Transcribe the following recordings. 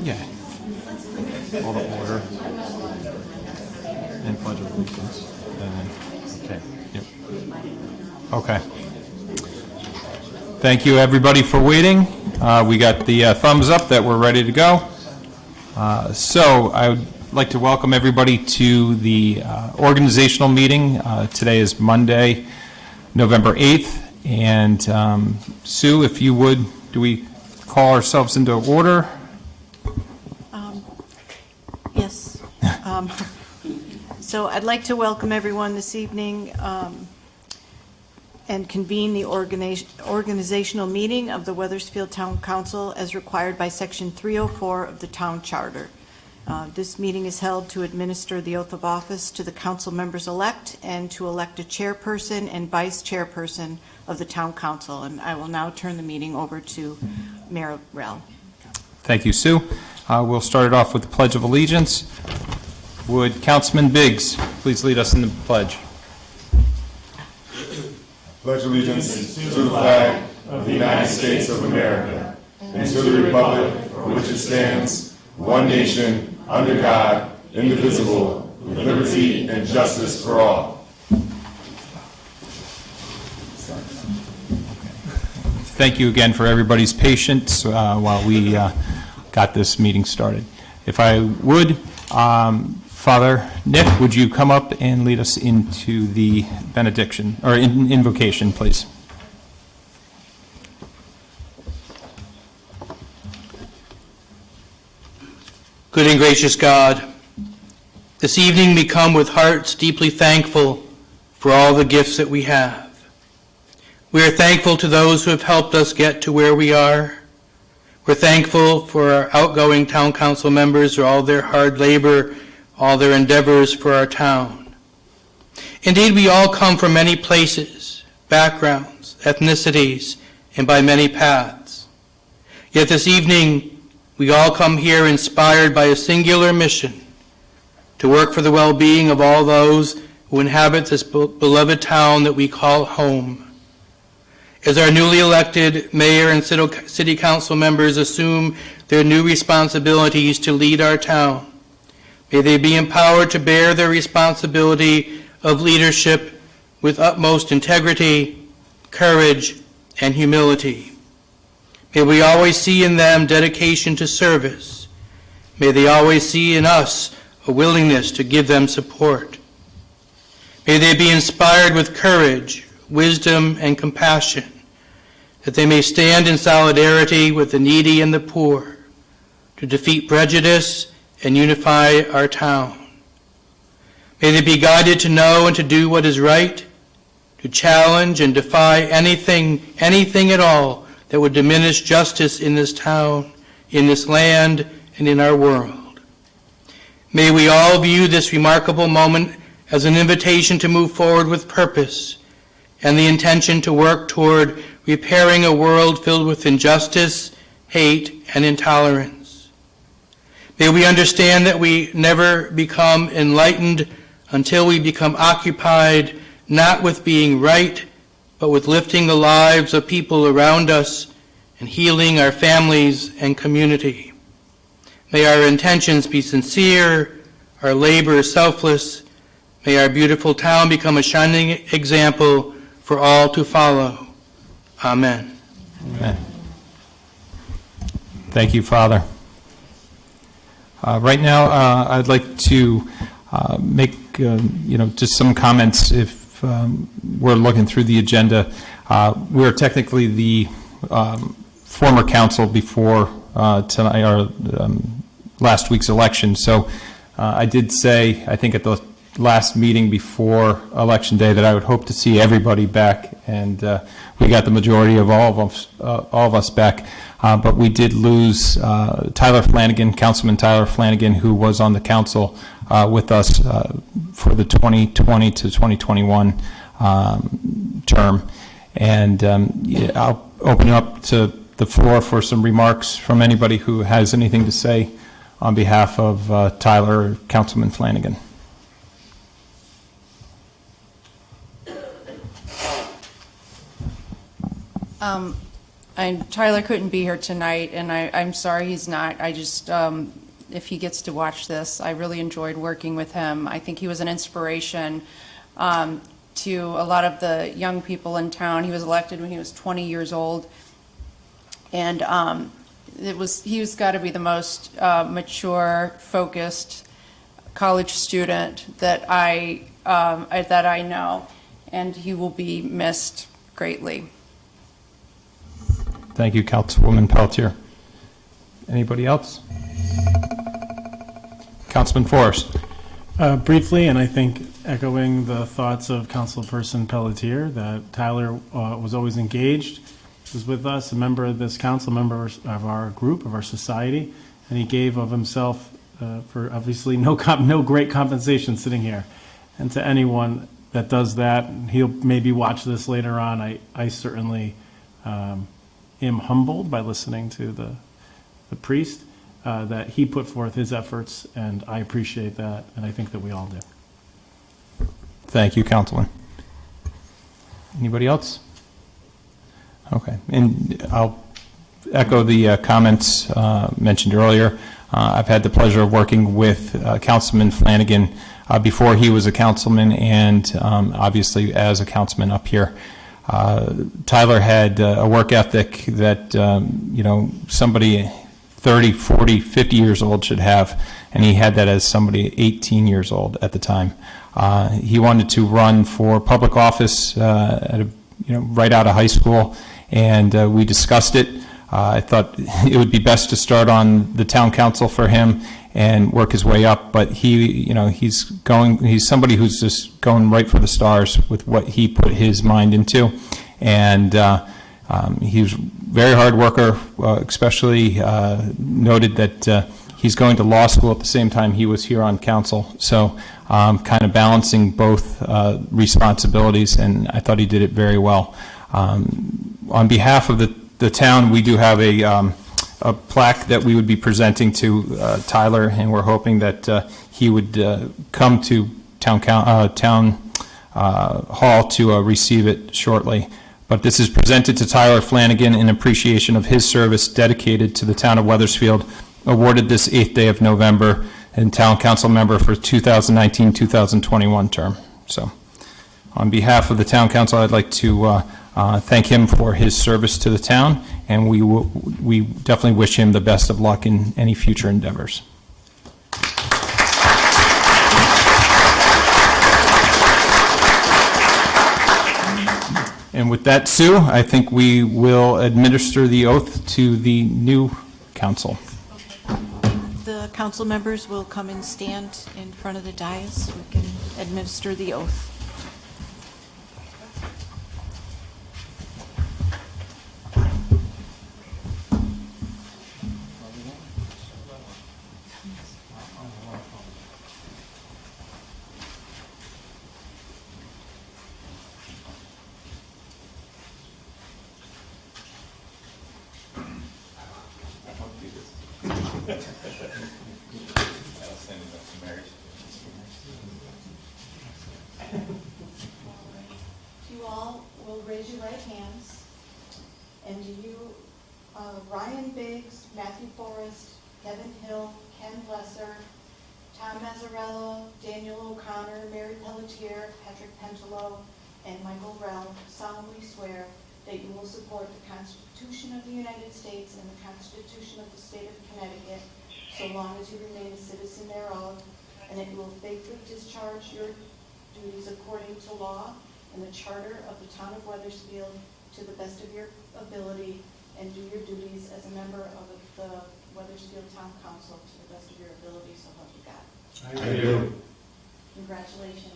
Yeah. Call to order. And pledge of allegiance. And then, okay. Yep. Okay. Thank you, everybody, for waiting. We got the thumbs up that we're ready to go. So I would like to welcome everybody to the organizational meeting. Today is Monday, November 8th. And Sue, if you would, do we call ourselves into order? Yes. So I'd like to welcome everyone this evening and convene the organizational meeting of the Wethersfield Town Council as required by Section 304 of the Town Charter. This meeting is held to administer the oath of office to the council members-elect and to elect a chairperson and vice chairperson of the Town Council. And I will now turn the meeting over to Mayor Rell. Thank you, Sue. We'll start it off with the Pledge of Allegiance. Would Councilman Biggs please lead us in the pledge? Pledge allegiance to the flag of the United States of America and to the republic for which it stands, one nation, under God, indivisible, with liberty and justice for all. Thank you again for everybody's patience while we got this meeting started. If I would, Father Nick, would you come up and lead us into the benediction, or invocation, please? Good and gracious God, this evening we come with hearts deeply thankful for all the gifts that we have. We are thankful to those who have helped us get to where we are. We're thankful for our outgoing town council members for all their hard labor, all their endeavors for our town. Indeed, we all come from many places, backgrounds, ethnicities, and by many paths. Yet this evening, we all come here inspired by a singular mission to work for the well-being of all those who inhabit this beloved town that we call home. As our newly elected mayor and city council members assume their new responsibilities to lead our town, may they be empowered to bear their responsibility of leadership with utmost integrity, courage, and humility. May we always see in them dedication to service. May they always see in us a willingness to give them support. May they be inspired with courage, wisdom, and compassion, that they may stand in solidarity with the needy and the poor to defeat prejudice and unify our town. May they be guided to know and to do what is right, to challenge and defy anything at all that would diminish justice in this town, in this land, and in our world. May we all view this remarkable moment as an invitation to move forward with purpose and the intention to work toward repairing a world filled with injustice, hate, and intolerance. May we understand that we never become enlightened until we become occupied not with being right, but with lifting the lives of people around us and healing our families and community. May our intentions be sincere, our labor selfless. May our beautiful town become a shining example for all to follow. Amen. Amen. Thank you, Father. Right now, I'd like to make just some comments. If we're looking through the agenda, we're technically the former council before tonight, or last week's election. So I did say, I think at the last meeting before Election Day, that I would hope to see everybody back, and we got the majority of all of us back. But we did lose Tyler Flanagan, Councilman Tyler Flanagan, who was on the council with us for the 2020 to 2021 term. And I'll open up to the floor for some remarks from anybody who has anything to say on behalf of Tyler or Councilman Flanagan. Tyler couldn't be here tonight, and I'm sorry he's not. I just, if he gets to watch this, I really enjoyed working with him. I think he was an inspiration to a lot of the young people in town. He was elected when he was 20 years old, and he's got to be the most mature, focused college student that I know, and he will be missed greatly. Thank you, Councilwoman Pelletier. Anybody else? Councilman Forrest. Briefly, and I think echoing the thoughts of Councilperson Pelletier, that Tyler was always engaged, was with us, a member of this council, member of our group, of our society, and he gave of himself for obviously no great compensation sitting here. And to anyone that does that, he'll maybe watch this later on, I certainly am humbled by listening to the priest, that he put forth his efforts, and I appreciate that, and I think that we all do. Thank you, Councilman. Anybody else? Okay, and I'll echo the comments mentioned earlier. I've had the pleasure of working with Councilman Flanagan before he was a councilman, and obviously as a councilman up here. Tyler had a work ethic that, somebody 30, 40, 50 years old should have, and he had that as somebody 18 years old at the time. He wanted to run for public office right out of high school, and we discussed it. I thought it would be best to start on the town council for him and work his way up, but he's somebody who's just going right for the stars with what he put his mind into, and he was a very hard worker, especially noted that he's going to law school at the same time he was here on council, so kind of balancing both responsibilities, and I thought he did it very well. On behalf of the town, we do have a plaque that we would be presenting to Tyler, and we're hoping that he would come to town hall to receive it shortly. But this is presented to Tyler Flanagan in appreciation of his service dedicated to the town of Wethersfield, awarded this 8th day of November, and town council member for 2019-2021 term. So on behalf of the town council, I'd like to thank him for his service to the town, and we definitely wish him the best of luck in any future endeavors. And with that, Sue, I think we will administer the oath to the new council. The council members will come and stand in front of the dais. We can administer the oath. You all will raise your right hands, and you, Ryan Biggs, Matthew Forrest, Kevin Hill, Ken Lesser, Tom Mazzarello, Daniel O'Connor, Mary Pelletier, Patrick Pentelow, and Michael Rell solemnly swear that you will support the Constitution of the United States and the Constitution of the State of Connecticut, so long as you remain a citizen thereof, and that you will faithfully discharge your duties according to law and the charter of the town of Wethersfield to the best of your ability, and do your duties as a member of the Wethersfield Town Council to the best of your ability, so help you God. I do. Congratulations.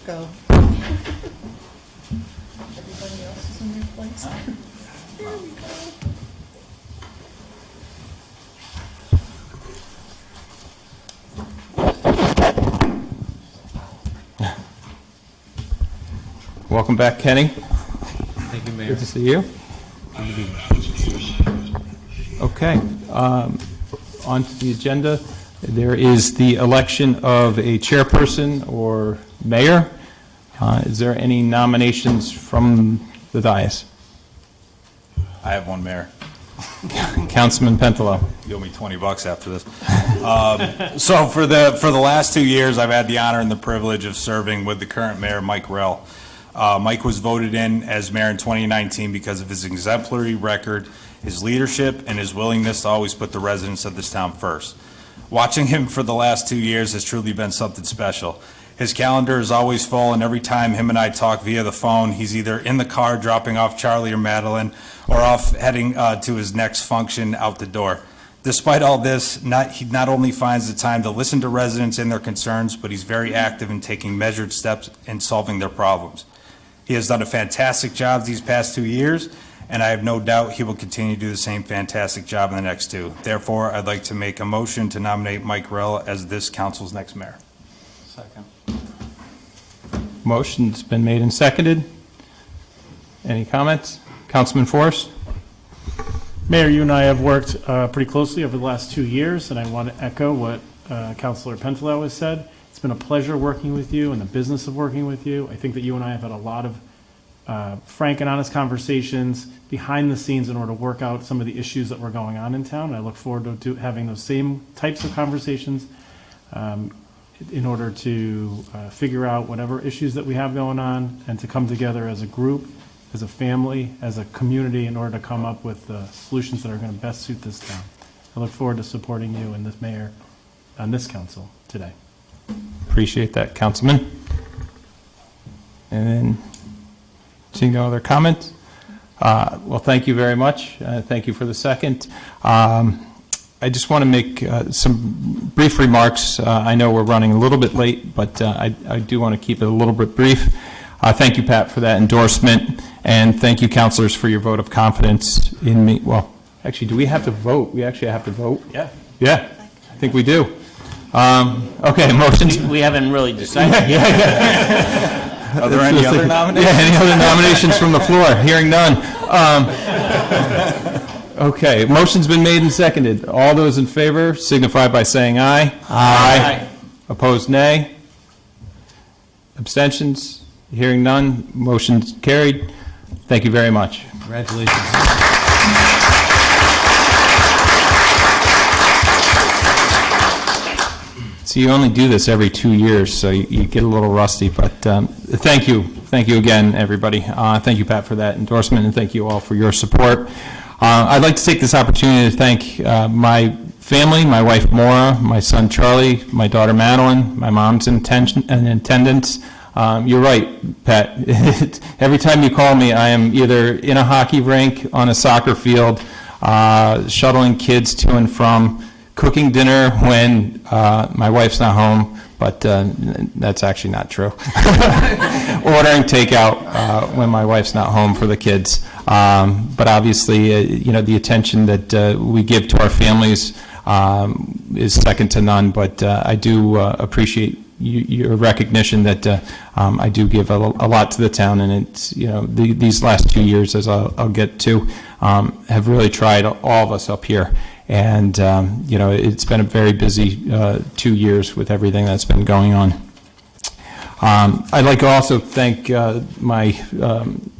Go. else is in their place. Welcome back, Kenny. Thank you, Mayor. Good to see you. Okay, on to the agenda. There is the election of a chairperson or mayor. Is there any nominations from the dais? I have one, Mayor. Councilman Pentelow. You owe me $20 after this. So for the last 2 years, I've had the honor and the privilege of serving with the current mayor, Mike Rell. Mike was voted in as mayor in 2019 because of his exemplary record, his leadership, and his willingness to always put the residents of this town first. Watching him for the last 2 years has truly been something special. His calendar is always full, and every time him and I talk via the phone, he's either in the car dropping off Charlie or Madeline, or off heading to his next function out the door. Despite all this, he not only finds the time to listen to residents and their concerns, but he's very active in taking measured steps in solving their problems. He has done a fantastic job these past 2 years, and I have no doubt he will continue to do the same fantastic job in the next 2. Therefore, I'd like to make a motion to nominate Mike Rell as this council's next mayor. Second. Motion's been made and seconded. Any comments? Councilman Forrest? Mayor, you and I have worked pretty closely over the last 2 years, and I want to echo what Councilor Pentelow has said. It's been a pleasure working with you and the business of working with you. I think that you and I have had a lot of frank and honest conversations behind the scenes in order to work out some of the issues that were going on in town. I look forward to having those same types of conversations in order to figure out whatever issues that we have going on and to come together as a group, as a family, as a community in order to come up with the solutions that are going to best suit this town. I look forward to supporting you and this mayor on this council today. Appreciate that, Councilman. And then, seeing no other comments? Well, thank you very much. Thank you for the second. I just want to make some brief remarks. I know we're running a little bit late, but I do want to keep it a little bit brief. Thank you, Pat, for that endorsement, and thank you, councilors, for your vote of confidence in me. Well, actually, do we have to vote? We actually have to vote? Yeah. Yeah, I think we do. Okay, motions. We haven't really decided. Are there any other nominations? Yeah, any other nominations from the floor? Hearing none. Okay, motion's been made and seconded. All those in favor signify by saying aye. Aye. Opposed, nay. Abstentions? Hearing none, motion's carried. Thank you very much. Congratulations. So you only do this every 2 years, so you get a little rusty, but thank you. Thank you again, everybody. Thank you, Pat, for that endorsement, and thank you all for your support. I'd like to take this opportunity to thank my family, my wife, Maura, my son, Charlie, my daughter, Madeline, my mom's in attendance. You're right, Pat. Every time you call me, I am either in a hockey rink, on a soccer field, shuttling kids to and from, cooking dinner when my wife's not home, but that's actually not true. Ordering takeout when my wife's not home for the kids. But obviously, the attention that we give to our families is second to none, but I do appreciate your recognition that I do give a lot to the town, and it's, these last 2 years, as I'll get to, have really tried, all of us up here. And, it's been a very busy 2 years with everything that's been going on. I'd like to also thank my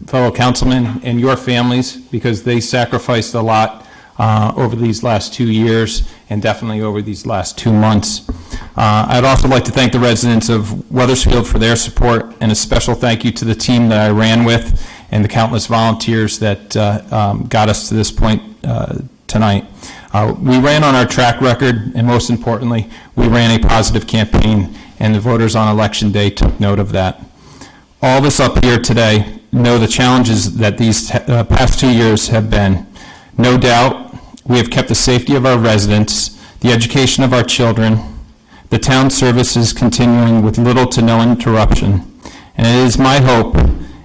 fellow councilmen and your families, because they sacrificed a lot over these last 2 years and definitely over these last 2 months. I'd also like to thank the residents of Wethersfield for their support, and a special thank you to the team that I ran with and the countless volunteers that got us to this point tonight. We ran on our track record, and most importantly, we ran a positive campaign, and the voters on Election Day took note of that. All of us up here today know the challenges that these past 2 years have been. No doubt, we have kept the safety of our residents, the education of our children, the town services continuing with little to no interruption, And it is my hope,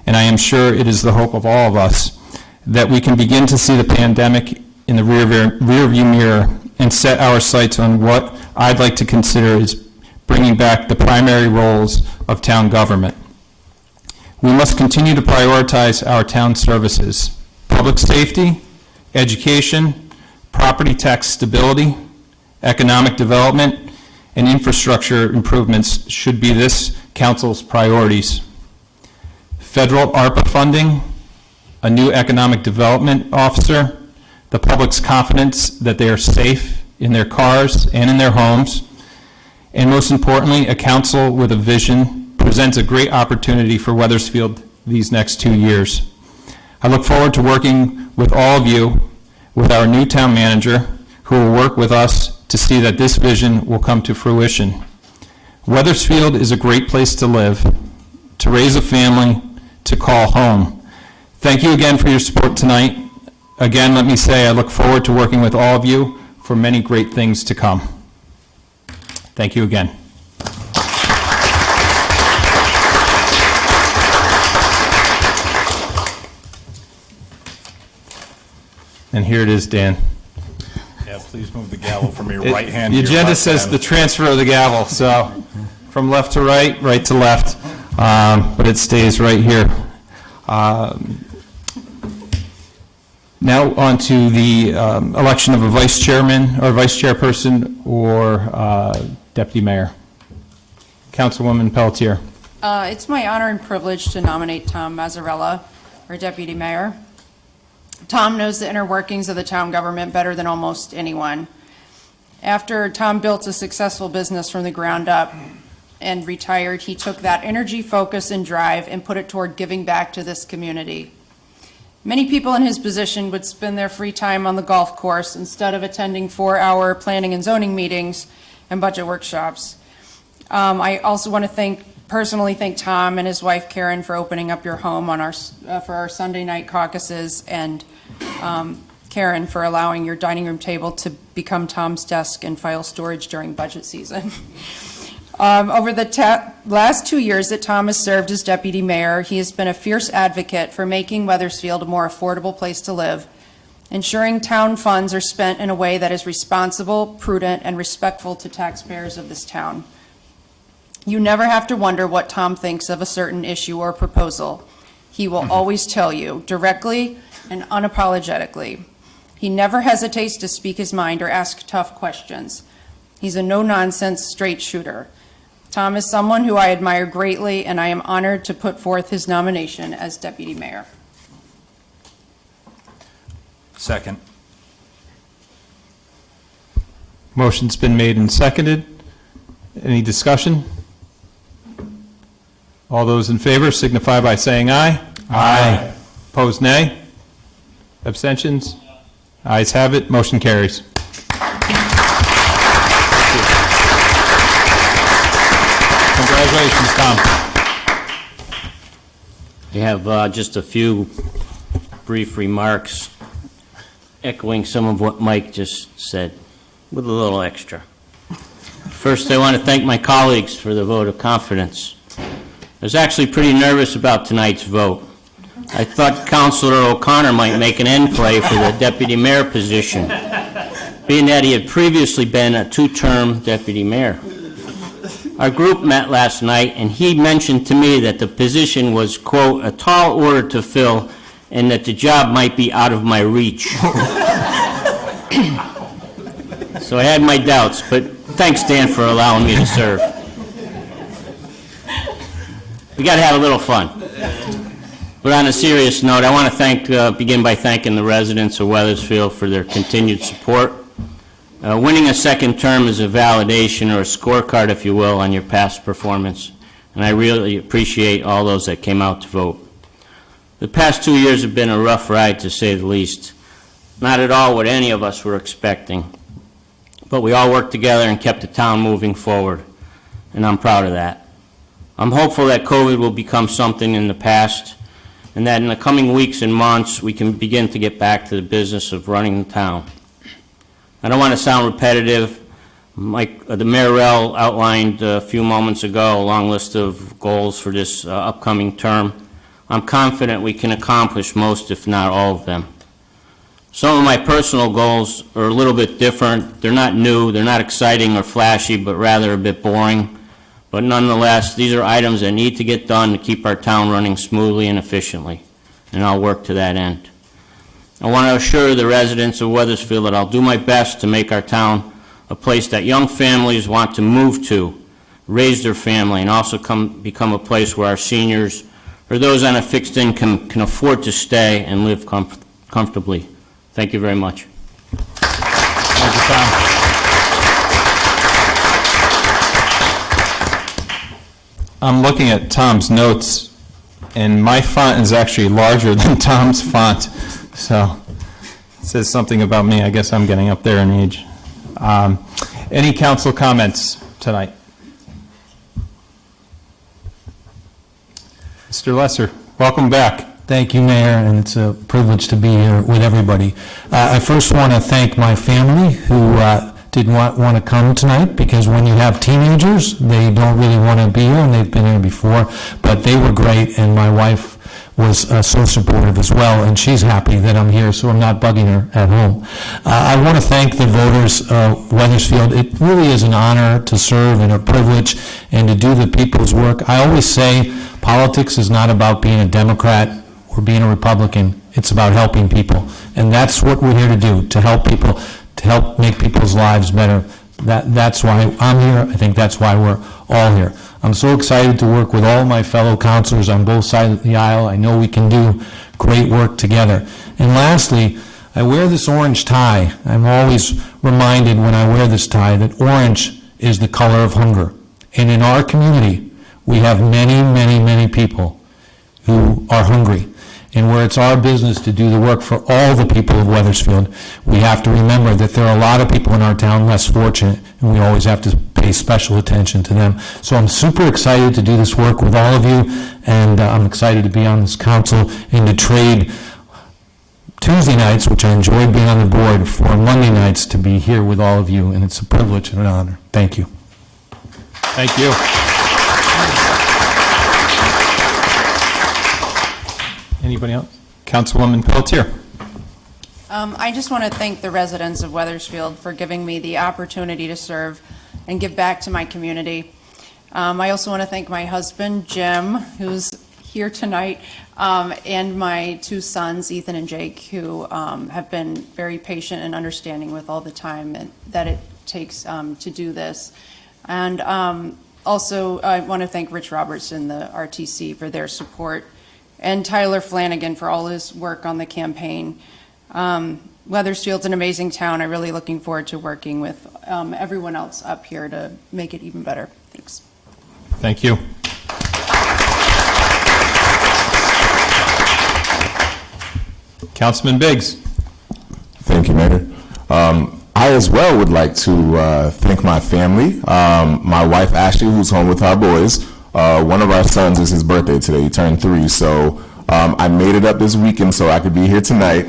and I am sure it is the hope of all of us, that we can begin to see the pandemic in the rearview mirror and set our sights on what I'd like to consider is bringing back the primary roles of town government. We must continue to prioritize our town services. Public safety, education, property tax stability, economic development, and infrastructure improvements should be this council's priorities. Federal ARPA funding, a new economic development officer, the public's confidence that they are safe in their cars and in their homes, and most importantly, a council with a vision presents a great opportunity for Weathersfield these next 2 years. I look forward to working with all of you, with our new town manager, who will work with us to see that this vision will come to fruition. Weathersfield is a great place to live, to raise a family, to call home. Thank you again for your support tonight. Again, let me say I look forward to working with all of you for many great things to come. Thank you again. And here it is, Dan. Yeah, please move the gavel from your right hand to The your agenda left says hand. the transfer of the gavel, so from left to right, right to left, but it stays right here. Now on to the election of a vice chairman or vice chairperson or deputy mayor. Councilwoman Pelletier. It's my honor and privilege to nominate Tom Mazzarella for deputy mayor. Tom knows the inner workings of the town government better than almost anyone. After Tom built a successful business from the ground up and retired, he took that energy, focus, and drive and put it toward giving back to this community. Many people in his position would spend their free time on the golf course instead of attending 4-hour planning and zoning meetings and budget workshops. I also want to personally thank Tom and his wife Karen for opening up your home on for our Sunday night caucuses, and Karen for allowing your dining room table to become Tom's desk and file storage during budget season. Over the last 2 years that Tom has served as deputy mayor, he has been a fierce advocate for making Weathersfield a more affordable place to live, ensuring town funds are spent in a way that is responsible, prudent, and respectful to taxpayers of this town. You never have to wonder what Tom thinks of a certain issue or proposal. He will always tell you, directly and unapologetically. He never hesitates to speak his mind or ask tough questions. He's a no-nonsense straight shooter. Tom is someone who I admire greatly, and I am honored to put forth his nomination as deputy mayor. Second. Motion's been made and seconded. Any discussion? All those in favor signify by saying aye. Aye. Opposed, nay. Abstentions? Ayes have it, motion carries. Congratulations, Tom. I have just a few brief remarks, echoing some of what Mike just said, with a little extra. First, I want to thank my colleagues for the vote of confidence. I was actually pretty nervous about tonight's vote. I thought Councilor O'Connor might make an end play for the deputy mayor position, being that he had previously been a 2-term deputy mayor. Our group met last night, and he mentioned to me that the position was, quote, a tall order to fill, and that the job might be out of my reach. So I had my doubts, but thanks, Dan, for allowing me to serve. We got to have a little fun. But on a serious note, I want to begin by thanking the residents of Weathersfield for their continued support. Winning a second term is a validation, or a scorecard, if you will, on your past performance, and I really appreciate all those that came out to vote. The past 2 years have been a rough ride, to say the least. Not at all what any of us were expecting, but we all worked together and kept the town moving forward, and I'm proud of that. I'm hopeful that COVID will become something in the past, and that in the coming weeks and months, we can begin to get back to the business of running the town. I don't want to sound repetitive, The Mayor Rell outlined a few moments ago a long list of goals for this upcoming term. I'm confident we can accomplish most, if not all of them. Some of my personal goals are a little bit different. They're not new, they're not exciting or flashy, but rather a bit boring. But nonetheless, these are items that need to get done to keep our town running smoothly and efficiently, and I'll work to that end. I want to assure the residents of Weathersfield that I'll do my best to make our town a place that young families want to move to, raise their family, and also become a place where our seniors or those on a fixed income can afford to stay and live comfortably. Thank you very much. Thank you, Tom. I'm looking at Tom's notes, and my font is actually larger than Tom's font, so it says something about me. I guess I'm getting up there in age. Any council comments tonight? Mr. Lesser, welcome back. Thank you, Mayor, and it's a privilege to be here with everybody. I first want to thank my family who didn't want to come tonight, because when you have teenagers, they don't really want to be here, and they've been here before, but they were great, and my wife was so supportive as well, and she's happy that I'm here, so I'm not bugging her at home. I want to thank the voters of Weathersfield. It really is an honor to serve and a privilege and to do the people's work. I always say politics is not about being a Democrat or being a Republican. It's about helping people, and that's what we're here to do, to help people, to help make people's lives better. That's why I'm here. I think that's why we're all here. I'm so excited to work with all my fellow councilors on both sides of the aisle. I know we can do great work together. And lastly, I wear this orange tie. I'm always reminded when I wear this tie that orange is the color of hunger. And in our community, we have many, many, many people who are hungry. And where it's our business to do the work for all the people of Weathersfield, we have to remember that there are a lot of people in our town less fortunate, and we always have to pay special attention to them. So I'm super excited to do this work with all of you, and I'm excited to be on this council and to trade Tuesday nights, which I enjoyed being on the board, for Monday nights to be here with all of you, and it's a privilege and an honor. Thank you. Thank you. Anybody else? Councilwoman Pelletier. I just want to thank the residents of Weathersfield for giving me the opportunity to serve and give back to my community. I also want to thank my husband, Jim, who's here tonight, and my two sons, Ethan and Jake, who have been very patient and understanding with all the time that it takes to do this. And also, I want to thank Rich Robertson, the RTC, for their support, and Tyler Flanagan for all his work on the campaign. Weathersfield's an amazing town. I'm really looking forward to working with everyone else up here to make it even better. Thanks. Thank you. Councilman Biggs. Thank you, Mayor. I as well would like to thank my family. My wife, Ashley, who's home with our boys. One of our sons is his birthday today. He turned 3, so I made it up this weekend so I could be here tonight.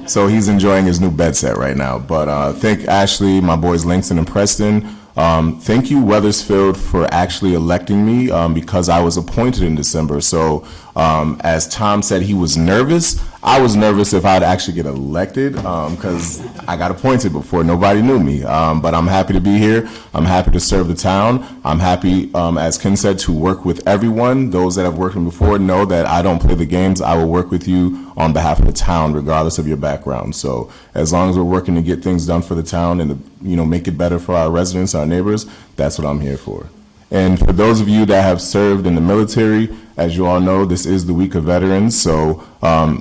So he's enjoying his new bed set right now. But thank Ashley, my boys Langston and Preston. Thank you, Weathersfield, for actually electing me because I was appointed in December. So as Tom said, he was nervous. I was nervous if I'd actually get elected because I got appointed before nobody knew me. But I'm happy to be here. I'm happy to serve the town. I'm happy, as Ken said, to work with everyone. Those that have worked with me before know that I don't play the games. I will work with you on behalf of the town, regardless of your background. So as long as we're working to get things done for the town and to, make it better for our residents, our neighbors, that's what I'm here for. And for those of you that have served in the military, as you all know, this is the week of veterans, so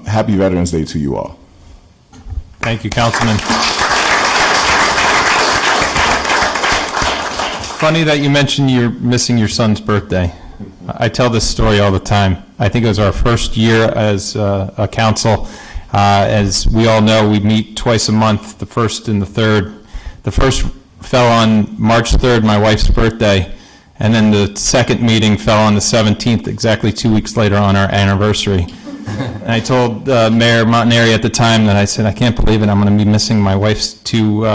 happy Veterans Day to you all. Thank you, Councilman. Funny that you mentioned you're missing your son's birthday. I tell this story all the time. I think it was our first year as a council. As we all know, we meet twice a month, the first and the third. The first fell on March 3rd, my wife's birthday, and then the second meeting fell on the 17th, exactly 2 weeks later on our anniversary. And I told Mayor Montanari at the time that I said, I can't believe it, I'm going to be missing my wife's two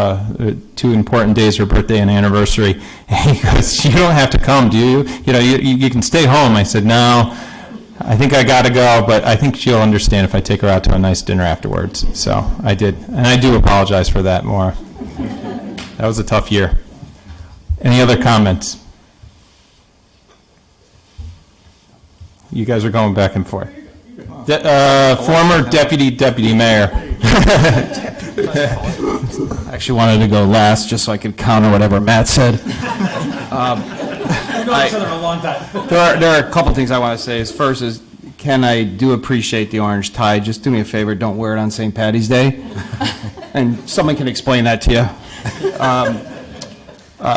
important days, her birthday and anniversary. And he goes, you don't have to come, do you? You know, you can stay home. I said, no, I think I got to go, but I think she'll understand if I take her out to a nice dinner afterwards. So I did, and I do apologize for that more. That was a tough year. Any other comments? You guys are going back and forth. Former deputy mayor. Actually wanted to go last, just so I could counter whatever Matt said. There are a couple things I want to say. First is, Ken, I do appreciate the orange tie. Just do me a favor, don't wear it on St. Patty's Day. And someone can explain that to you.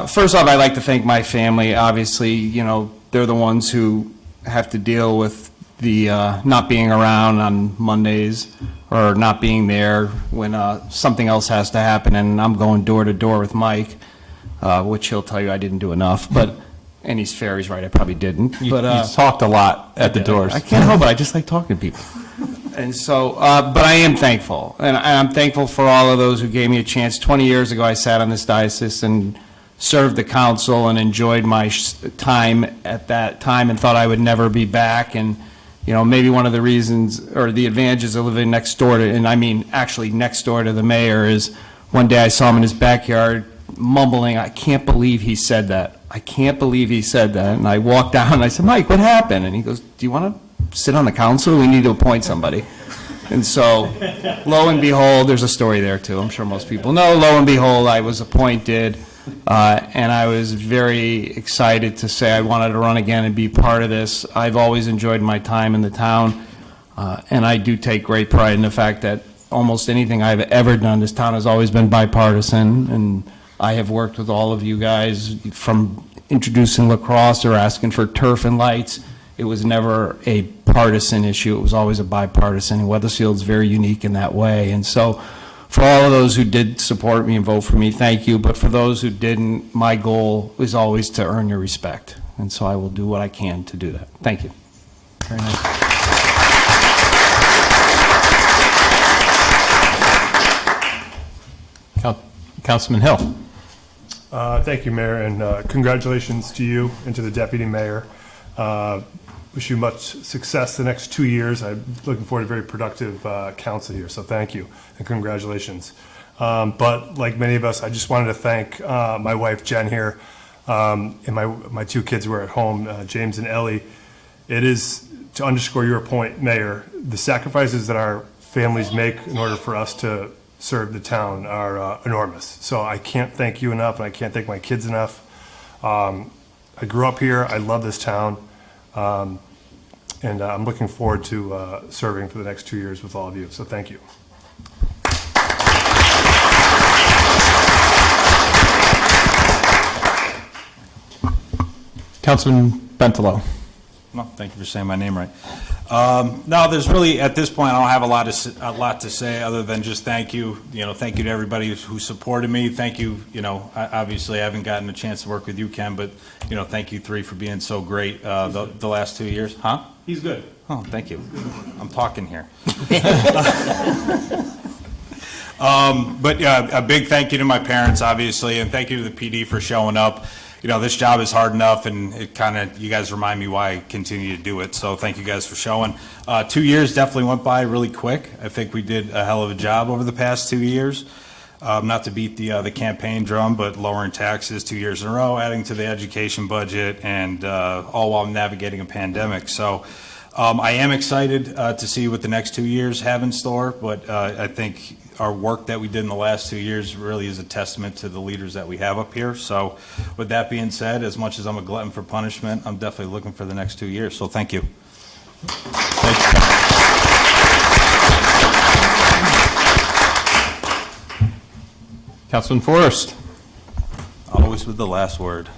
First off, I'd like to thank my family. Obviously, you know, they're the ones who have to deal with the not being around on Mondays or not being there when something else has to happen, and I'm going door to door with Mike, which he'll tell you I didn't do enough, and he's fair, he's right, I probably didn't. You talked a lot at the doors. I can't help it, I just like talking to people. And so, but I am thankful, and I'm thankful for all of those who gave me a chance. 20 years ago, I sat on this diocese and served the council and enjoyed my time at that time and thought I would never be back. And, you know, maybe one of the reasons or the advantages of living next door to, and I mean actually next door to the mayor, is one day I saw him in his backyard mumbling, I can't believe he said that. I can't believe he said that. And I walked down and I said, Mike, what happened? And he goes, do you want to sit on the council? We need to appoint somebody. And so, lo and behold, there's a story there too. I'm sure most people know. Lo and behold, I was appointed. And I was very excited to say I wanted to run again and be part of this. I've always enjoyed my time in the town, and I do take great pride in the fact that almost anything I've ever done in this town has always been bipartisan, and I have worked with all of you guys from introducing lacrosse or asking for turf and lights. It was never a partisan issue. It was always a bipartisan, and Weathersfield's very unique in that way. And so, for all of those who did support me and vote for me, thank you. But for those who didn't, my goal is always to earn your respect. And so I will do what I can to do that. Thank you. Very nice. Councilman Hill. Thank you, Mayor, and congratulations to you and to the Deputy Mayor. Wish you much success the next 2 years. I'm looking forward to a very productive council here, so thank you and congratulations. But like many of us, I just wanted to thank my wife, Jen, here, and my two kids who are at home, James and Ellie. It is, to underscore your point, Mayor, the sacrifices that our families make in order for us to serve the town are enormous. So I can't thank you enough, and I can't thank my kids enough. I grew up here. I love this town. And I'm looking forward to serving for the next 2 years with all of you. So thank you. Councilman Bentelow. Well, thank you for saying my name right. No, there's really, at this point, I don't have a lot to say other than just thank you. You know, thank you to everybody who supported me. Thank you, you know, obviously I haven't gotten a chance to work with you, Ken, but, you know, thank you three for being so great the last 2 years. Huh? He's good. Oh, thank you. I'm talking here. But yeah, a big thank you to my parents, obviously, and thank you to the PD for showing up. You know, this job is hard enough, and it kind of, you guys remind me why I continue to do it. So thank you guys for showing. 2 years definitely went by really quick. I think we did a hell of a job over the past 2 years. Not to beat the campaign drum, but lowering taxes 2 years in a row, adding to the education budget, and all while navigating a pandemic. So I am excited to see what the next 2 years have in store, but I think our work that we did in the last 2 years really is a testament to the leaders that we have up here. So with that being said, as much as I'm a glutton for punishment, I'm definitely looking for the next 2 years. So thank you. Councilman Forrest. Always with the last word.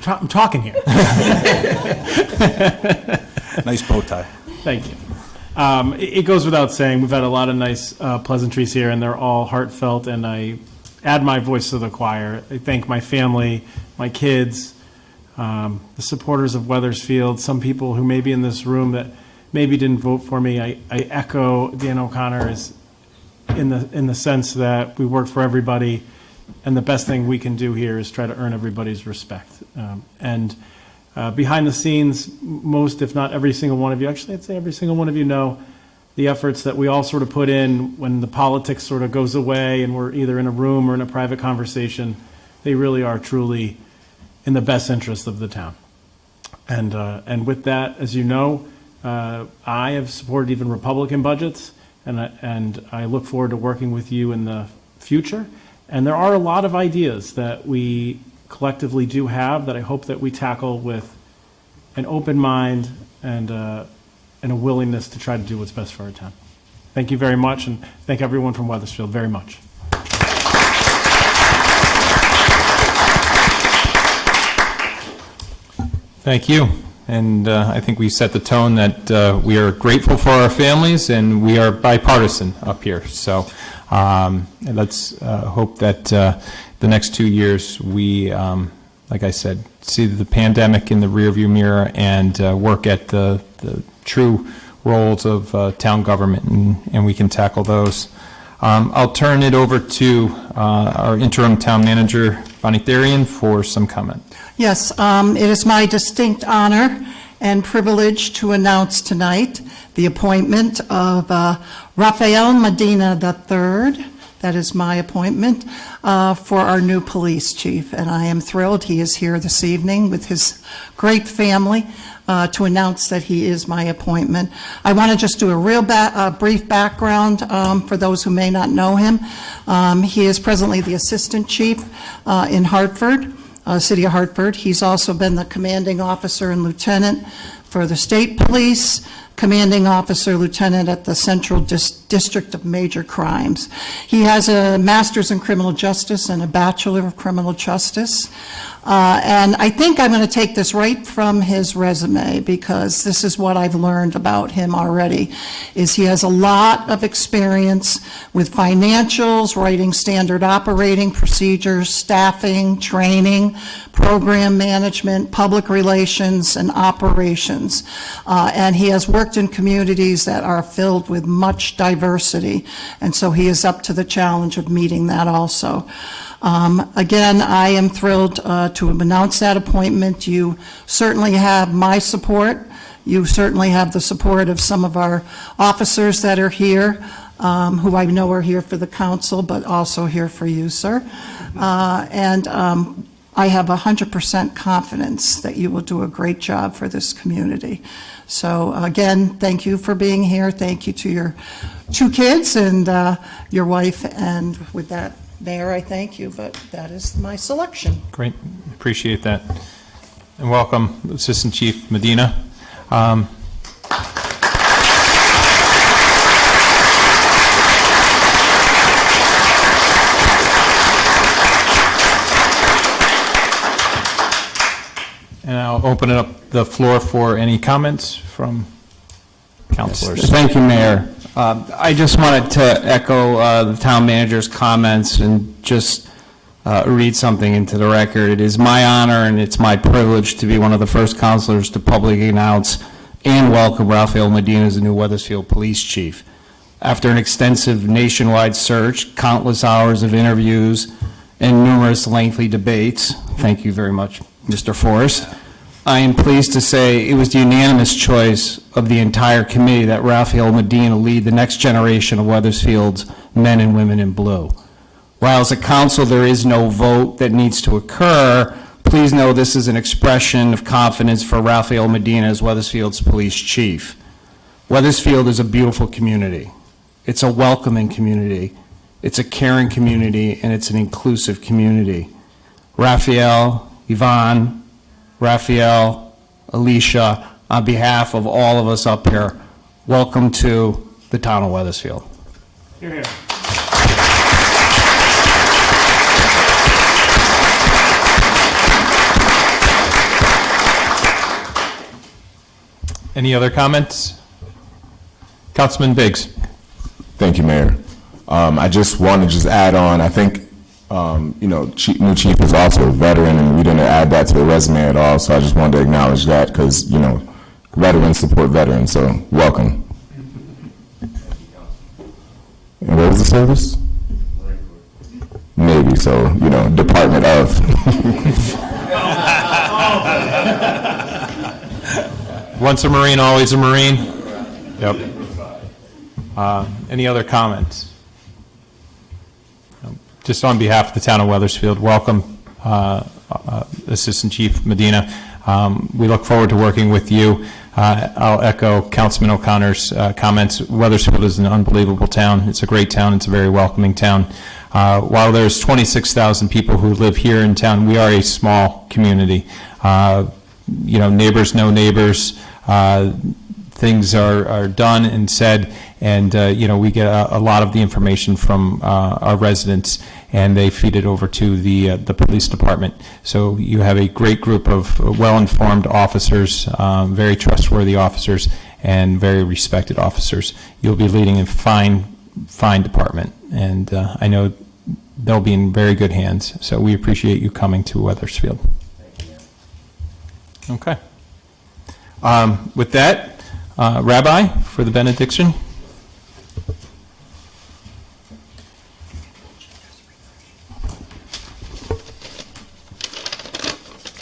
I'm talking here. Nice bow tie. Thank you. It goes without saying, we've had a lot of nice pleasantries here, and they're all heartfelt, and I add my voice to the choir. I thank my family, my kids, the supporters of Weathersfield, some people who may be in this room that maybe didn't vote for me. I echo Dan O'Connor's in the sense that we work for everybody, and the best thing we can do here is try to earn everybody's respect. Behind the scenes, most, if not every single one of you, actually I'd say every single one of you know the efforts that we all sort of put in when the politics sort of goes away and we're either in a room or in a private conversation. They really are truly in the best interest of the town. And with that, as you know, I have supported even Republican budgets, and I look forward to working with you in the future. And there are a lot of ideas that we collectively do have that I hope that we tackle with an open mind and a willingness to try to do what's best for our town. Thank you very much, and thank everyone from Weathersfield very much. Thank you. And I think we set the tone that we are grateful for our families and we are bipartisan up here. So let's hope that the next 2 years we, like I said, see the pandemic in the rearview mirror and work at the true roles of town government, and we can tackle those. I'll turn it over to our interim town manager, Bonnie Therian, for some comment. Yes, it is my distinct honor and privilege to announce tonight the appointment of Rafael Medina III. That is my appointment for our new police chief, and I am thrilled he is here this evening with his great family to announce that he is my appointment. I want to just do a real brief background for those who may not know him. He is presently the assistant chief in Hartford, City of Hartford. He's also been the commanding officer and lieutenant for the state police, commanding officer, lieutenant at the Central District of Major Crimes. He has a master's in criminal justice and a bachelor of criminal justice. And I think I'm going to take this right from his resume, because this is what I've learned about him already, is he has a lot of experience with financials, writing standard operating procedures, staffing, training, program management, public relations, and operations. And he has worked in communities that are filled with much diversity, and so he is up to the challenge of meeting that also. Again, I am thrilled to announce that appointment. You certainly have my support. You certainly have the support of some of our officers that are here, who I know are here for the council, but also here for you, sir. And I have 100% confidence that you will do a great job for this community. So again, thank you for being here. Thank you to your 2 kids and your wife. And with that, Mayor, I thank you, but that is my selection. Great, appreciate that. And welcome, Assistant Chief Medina. And I'll open it up the floor for any comments from councilors. Thank you, Mayor. I just wanted to echo the town manager's comments and just read something into the record. It is my honor and it's my privilege to be one of the first councilors to publicly announce and welcome Rafael Medina as the new Weathersfield Police Chief. After an extensive nationwide search, countless hours of interviews, and numerous lengthy debates, thank you very much, Mr. Forrest, I am pleased to say it was the unanimous choice of the entire committee that Rafael Medina lead the next generation of Weathersfield's men and women in blue. While as a council there is no vote that needs to occur, please know this is an expression of confidence for Rafael Medina as Weathersfield's police chief. Weathersfield is a beautiful community. It's a welcoming community. It's a caring community, and it's an inclusive community. Rafael, Yvonne, Raphael, Alicia, on behalf of all of us up here, welcome to the town of Weathersfield. You're here. Any other comments? Councilman Biggs. Thank you, Mayor. I just want to add on, I think new chief is also a veteran, and we didn't add that to the resume at all, so I just wanted to acknowledge that because, veterans support veterans, so welcome. And what was the service? Maybe, so, Department of. Once a Marine, always a Marine. Yep. Any other comments? Just on behalf of the town of Weathersfield, welcome, Assistant Chief Medina. We look forward to working with you. I'll echo Councilman O'Connor's comments. Weathersfield is an unbelievable town. It's a great town. It's a very welcoming town. While there's 26,000 people who live here in town, we are a small community. Neighbors know neighbors. Things are done and said, and we get a lot of the information from our residents, and they feed it over to the police department. So you have a great group of well-informed officers, very trustworthy officers, and very respected officers. You'll be leading a fine department, and I know they'll be in very good hands. So we appreciate you coming to Weathersfield. Okay. With that, Rabbi, for the benediction.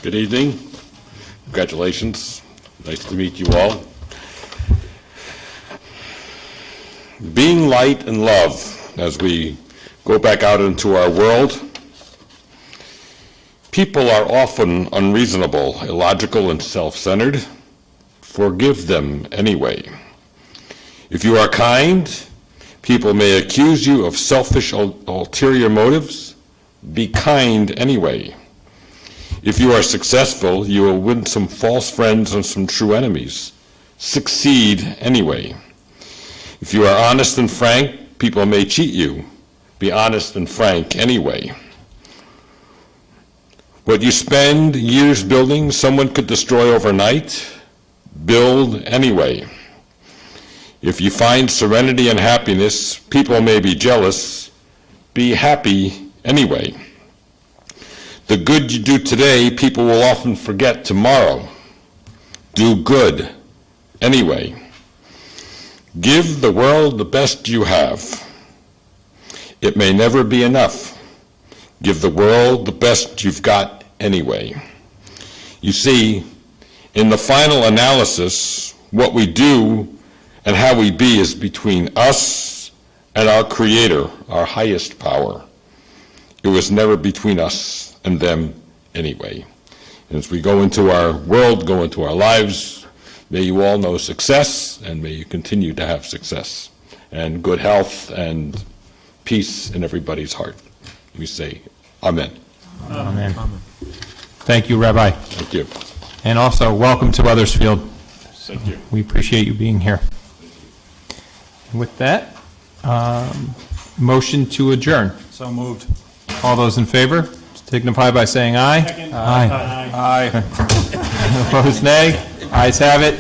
Good evening. Congratulations. Nice to meet you all. Being light and love as we go back out into our world. People are often unreasonable, illogical, and self-centered. Forgive them anyway. If you are kind, people may accuse you of selfish, ulterior motives. Be kind anyway. If you are successful, you will win some false friends and some true enemies. Succeed anyway. If you are honest and frank, people may cheat you. Be honest and frank anyway. What you spend years building, someone could destroy overnight. Build anyway. If you find serenity and happiness, people may be jealous. Be happy anyway. The good you do today, people will often forget tomorrow. Do good anyway. Give the world the best you have. It may never be enough. Give the world the best you've got anyway. You see, in the final analysis, what we do and how we be is between us and our Creator, our highest power. It was never between us and them anyway. And as we go into our world, go into our lives, may you all know success, and may you continue to have success and good health and peace in everybody's heart. We say, Amen. Amen. Thank you, Rabbi. Thank you. And also, welcome to Weathersfield. Thank you. We appreciate you being here. With that, motion to adjourn. So moved. All those in favor, signify by saying aye. Aye. Aye. Opposed, nay. Ayes have it.